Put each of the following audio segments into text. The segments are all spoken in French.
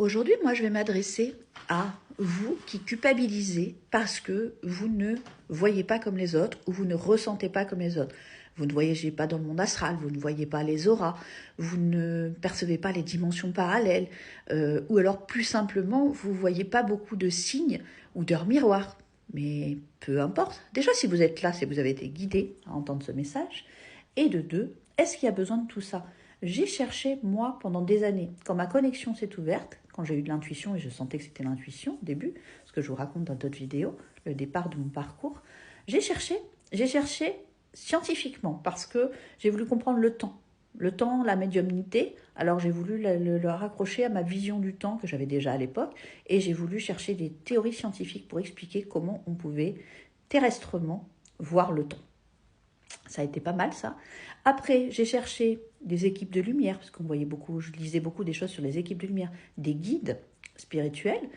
Aujourd'hui, moi, je vais m'adresser à vous qui culpabilisez parce que vous ne voyez pas comme les autres ou vous ne ressentez pas comme les autres. Vous ne voyagez pas dans le monde astral, vous ne voyez pas les auras, vous ne percevez pas les dimensions parallèles, ou alors plus simplement, vous ne voyez pas beaucoup de signes ou d'heures miroirs. Mais peu importe. Déjà, si vous êtes là, si vous avez été guidé à entendre ce message. Et de deux, est-ce qu'il y a besoin de tout ça ? J'ai cherché, moi, pendant des années, quand ma connexion s'est ouverte, quand j'ai eu de l'intuition, et je sentais que c'était l'intuition au début, ce que je vous raconte dans d'autres vidéos, le départ de mon parcours, j'ai cherché scientifiquement, parce que j'ai voulu comprendre le temps, la médiumnité. Alors j'ai voulu le raccrocher à ma vision du temps que j'avais déjà à l'époque, et j'ai voulu chercher des théories scientifiques pour expliquer comment on pouvait terrestrement voir le temps. Ça a été pas mal, ça. Après, j'ai cherché des équipes de lumière, parce qu'on voyait beaucoup, je lisais beaucoup des choses sur les équipes de lumière, des guides spirituels.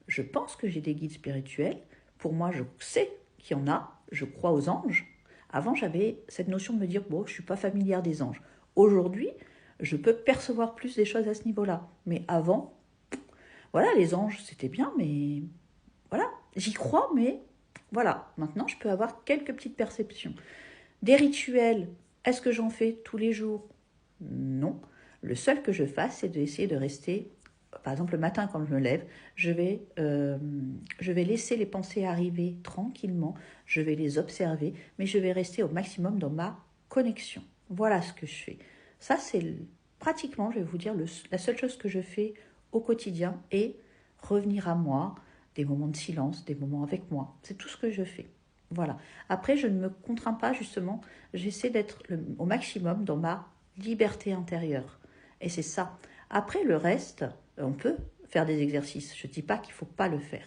Je pense que j'ai des guides spirituels. Pour moi, je sais qu'il y en a. Je crois aux anges. Avant, j'avais cette notion de me dire, bon, je ne suis pas familière des anges. Aujourd'hui, je peux percevoir plus des choses à ce niveau-là. Mais avant, voilà, les anges, c'était bien, mais voilà, j'y crois, mais voilà. Maintenant, je peux avoir quelques petites perceptions. Des rituels, est-ce que j'en fais tous les jours? Non. Le seul que je fasse, c'est d'essayer de rester, par exemple le matin quand je me lève, je vais laisser les pensées arriver tranquillement, je vais les observer, mais je vais rester au maximum dans ma connexion. Voilà ce que je fais. Ça, c'est pratiquement, je vais vous dire, la seule chose que je fais au quotidien et revenir à moi, des moments de silence, des moments avec moi. C'est tout ce que je fais. Voilà. Après, je ne me contrains pas, justement. J'essaie d'être au maximum dans ma liberté intérieure. Et c'est ça. Après, le reste, on peut faire des exercices. Je ne dis pas qu'il ne faut pas le faire.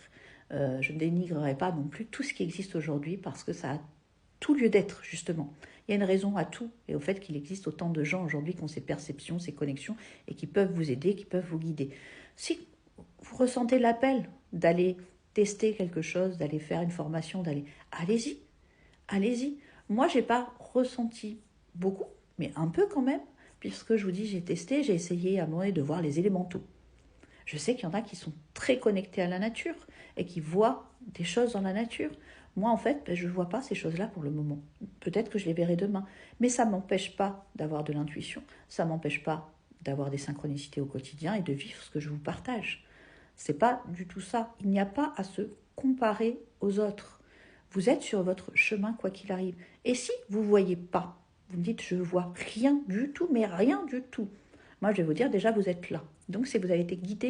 Je ne dénigrerai pas non plus tout ce qui existe aujourd'hui parce que ça a tout lieu d'être, justement. Il y a une raison à tout et au fait qu'il existe autant de gens aujourd'hui qui ont ces perceptions, ces connexions et qui peuvent vous aider, qui peuvent vous guider. Si vous ressentez l'appel d'aller tester quelque chose, d'aller faire une formation, allez-y, allez-y. Moi, j'ai pas ressenti beaucoup, mais un peu quand même, puisque je vous dis, j'ai testé, j'ai essayé à un moment donné de voir les élémentaux. Je sais qu'il y en a qui sont très connectés à la nature et qui voient des choses dans la nature. Moi, en fait, je ne vois pas ces choses-là pour le moment. Peut-être que je les verrai demain. Mais ça ne m'empêche pas d'avoir de l'intuition. Ça ne m'empêche pas d'avoir des synchronicités au quotidien et de vivre ce que je vous partage. C'est pas du tout ça. Il n'y a pas à se comparer aux autres. Vous êtes sur votre chemin quoi qu'il arrive. Et si vous ne voyez pas, vous me dites je ne vois rien du tout, mais rien du tout. Moi je vais vous dire déjà vous êtes là. Donc si vous avez été guidé